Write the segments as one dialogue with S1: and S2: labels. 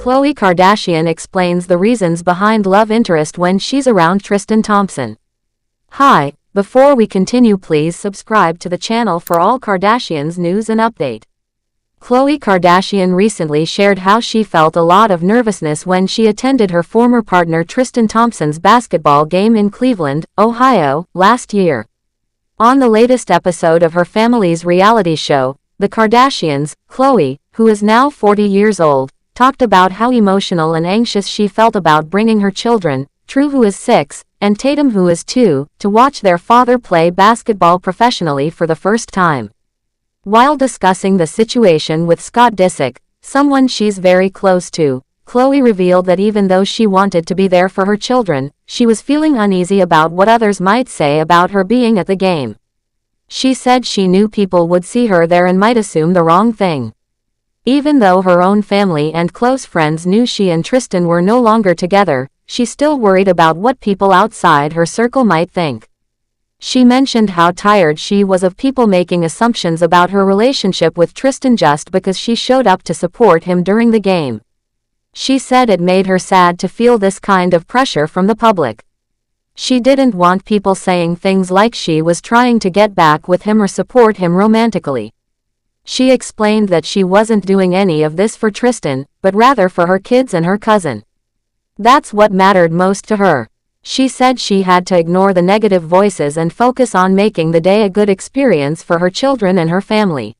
S1: Khloe Kardashian explains the reasons behind love interest when she's around Tristan Thompson. Hi, before we continue, please subscribe to the channel for all Kardashians news and update. Khloe Kardashian recently shared how she felt a lot of nervousness when she attended her former partner Tristan Thompson's basketball game in Cleveland, Ohio, last year. On the latest episode of her family's reality show, The Kardashians, Khloe, who is now 40 years old, talked about how emotional and anxious she felt about bringing her children, True, who is 6, and Tatum, who is 2, to watch their father play basketball professionally for the first time. While discussing the situation with Scott Disick, someone she's very close to, Khloe revealed that even though she wanted to be there for her children, she was feeling uneasy about what others might say about her being at the game. She said she knew people would see her there and might assume the wrong thing. Even though her own family and close friends knew she and Tristan were no longer together, she still worried about what people outside her circle might think. She mentioned how tired she was of people making assumptions about her relationship with Tristan just because she showed up to support him during the game. She said it made her sad to feel this kind of pressure from the public. She didn't want people saying things like she was trying to get back with him or support him romantically. She explained that she wasn't doing any of this for Tristan, but rather for her kids and her cousin. That's what mattered most to her. She said she had to ignore the negative voices and focus on making the day a good experience for her children and her family.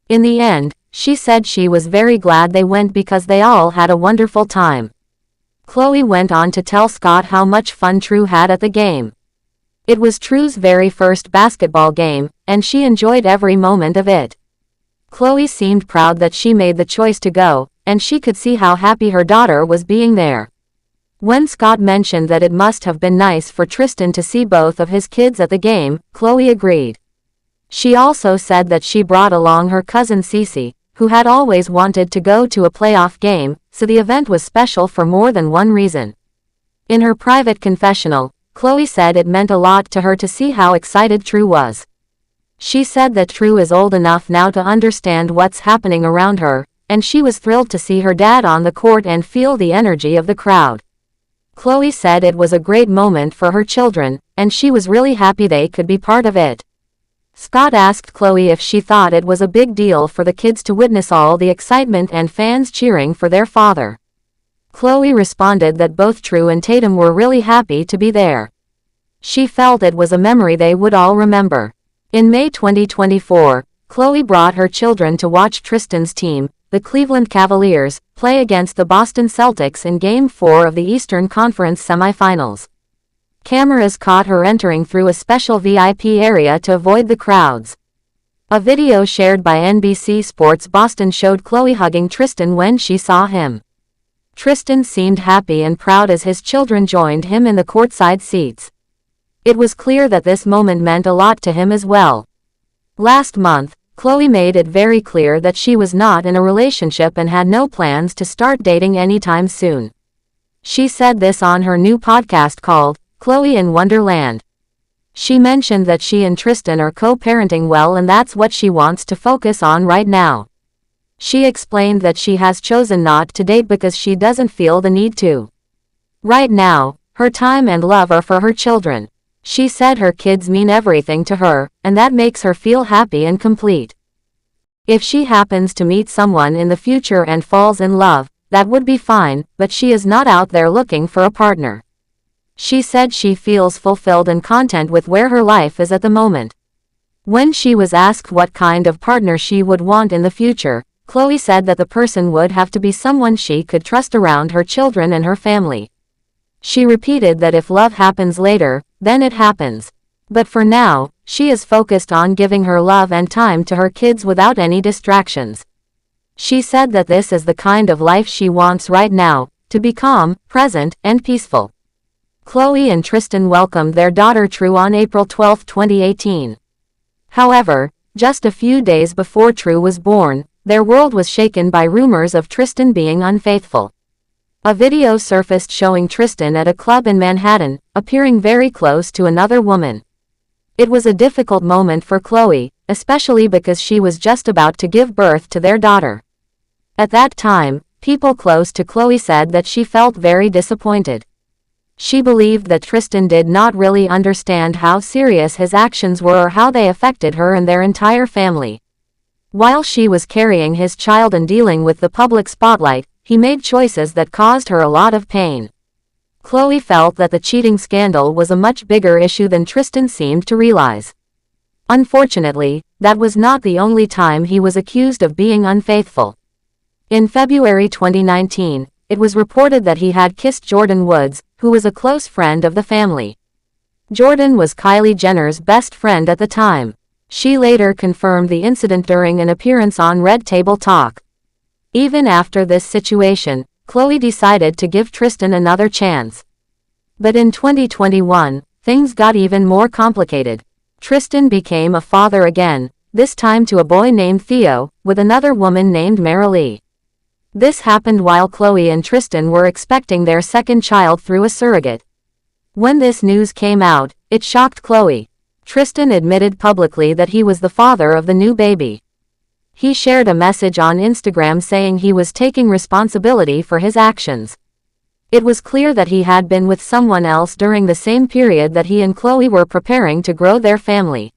S1: In the end, she said she was very glad they went because they all had a wonderful time. Khloe went on to tell Scott how much fun True had at the game. It was True's very first basketball game, and she enjoyed every moment of it. Khloe seemed proud that she made the choice to go, and she could see how happy her daughter was being there. When Scott mentioned that it must have been nice for Tristan to see both of his kids at the game, Khloe agreed. She also said that she brought along her cousin Cece, who had always wanted to go to a playoff game, so the event was special for more than one reason. In her private confessional, Khloe said it meant a lot to her to see how excited True was. She said that True is old enough now to understand what's happening around her, and she was thrilled to see her dad on the court and feel the energy of the crowd. Khloe said it was a great moment for her children, and she was really happy they could be part of it. Scott asked Khloe if she thought it was a big deal for the kids to witness all the excitement and fans cheering for their father. Khloe responded that both True and Tatum were really happy to be there. She felt it was a memory they would all remember. In May 2024, Khloe brought her children to watch Tristan's team, the Cleveland Cavaliers, play against the Boston Celtics in Game 4 of the Eastern Conference semifinals. Cameras caught her entering through a special VIP area to avoid the crowds. A video shared by NBC Sports Boston showed Khloe hugging Tristan when she saw him. Tristan seemed happy and proud as his children joined him in the courtside seats. It was clear that this moment meant a lot to him as well. Last month, Khloe made it very clear that she was not in a relationship and had no plans to start dating anytime soon. She said this on her new podcast called Khloe in Wonderland. She mentioned that she and Tristan are co-parenting well and that's what she wants to focus on right now. She explained that she has chosen not to date because she doesn't feel the need to. Right now, her time and love are for her children. She said her kids mean everything to her, and that makes her feel happy and complete. If she happens to meet someone in the future and falls in love, that would be fine, but she is not out there looking for a partner. She said she feels fulfilled and content with where her life is at the moment. When she was asked what kind of partner she would want in the future, Khloe said that the person would have to be someone she could trust around her children and her family. She repeated that if love happens later, then it happens. But for now, she is focused on giving her love and time to her kids without any distractions. She said that this is the kind of life she wants right now, to be calm, present, and peaceful. Khloe and Tristan welcomed their daughter True on April 12, 2018. However, just a few days before True was born, their world was shaken by rumors of Tristan being unfaithful. A video surfaced showing Tristan at a club in Manhattan, appearing very close to another woman. It was a difficult moment for Khloe, especially because she was just about to give birth to their daughter. At that time, People close to Khloe said that she felt very disappointed. She believed that Tristan did not really understand how serious his actions were or how they affected her and their entire family. While she was carrying his child and dealing with the public spotlight, he made choices that caused her a lot of pain. Khloe felt that the cheating scandal was a much bigger issue than Tristan seemed to realize. Unfortunately, that was not the only time he was accused of being unfaithful. In February 2019, it was reported that he had kissed Jordyn Woods, who was a close friend of the family. Jordyn was Kylie Jenner's best friend at the time. She later confirmed the incident during an appearance on Red Table Talk. Even after this situation, Khloe decided to give Tristan another chance. But in 2021, things got even more complicated. Tristan became a father again, this time to a boy named Theo, with another woman named Marilee. This happened while Khloe and Tristan were expecting their second child through a surrogate. When this news came out, it shocked Khloe. Tristan admitted publicly that he was the father of the new baby. He shared a message on Instagram saying he was taking responsibility for his actions. It was clear that he had been with someone else during the same period that he and Khloe were preparing to grow their family.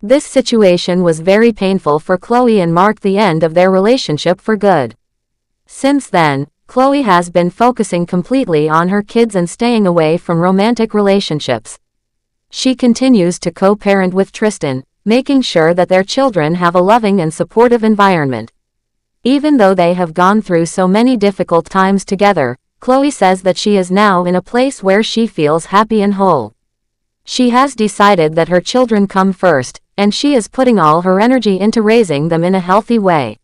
S1: This situation was very painful for Khloe and marked the end of their relationship for good. Since then, Khloe has been focusing completely on her kids and staying away from romantic relationships. She continues to co-parent with Tristan, making sure that their children have a loving and supportive environment. Even though they have gone through so many difficult times together, Khloe says that she is now in a place where she feels happy and whole. She has decided that her children come first, and she is putting all her energy into raising them in a healthy way.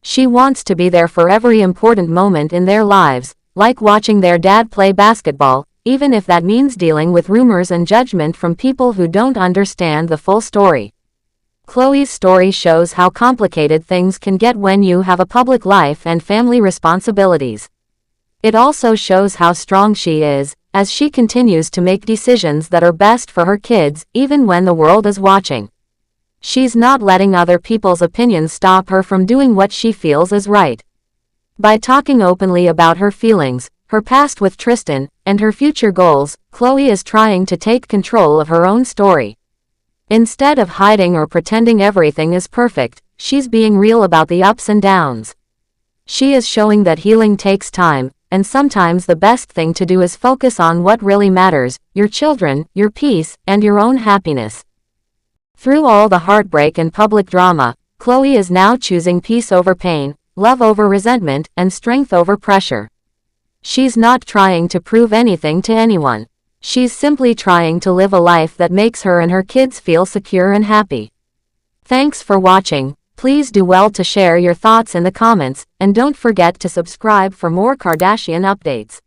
S1: She wants to be there for every important moment in their lives, like watching their dad play basketball, even if that means dealing with rumors and judgment from people who don't understand the full story. Khloe's story shows how complicated things can get when you have a public life and family responsibilities. It also shows how strong she is, as she continues to make decisions that are best for her kids, even when the world is watching. She's not letting other people's opinions stop her from doing what she feels is right. By talking openly about her feelings, her past with Tristan, and her future goals, Khloe is trying to take control of her own story. Instead of hiding or pretending everything is perfect, she's being real about the ups and downs. She is showing that healing takes time, and sometimes the best thing to do is focus on what really matters: your children, your peace, and your own happiness. Through all the heartbreak and public drama, Khloe is now choosing peace over pain, love over resentment, and strength over pressure. She's not trying to prove anything to anyone. She's simply trying to live a life that makes her and her kids feel secure and happy. Thanks for watching. Please do well to share your thoughts in the comments, and don't forget to subscribe for more Kardashian updates.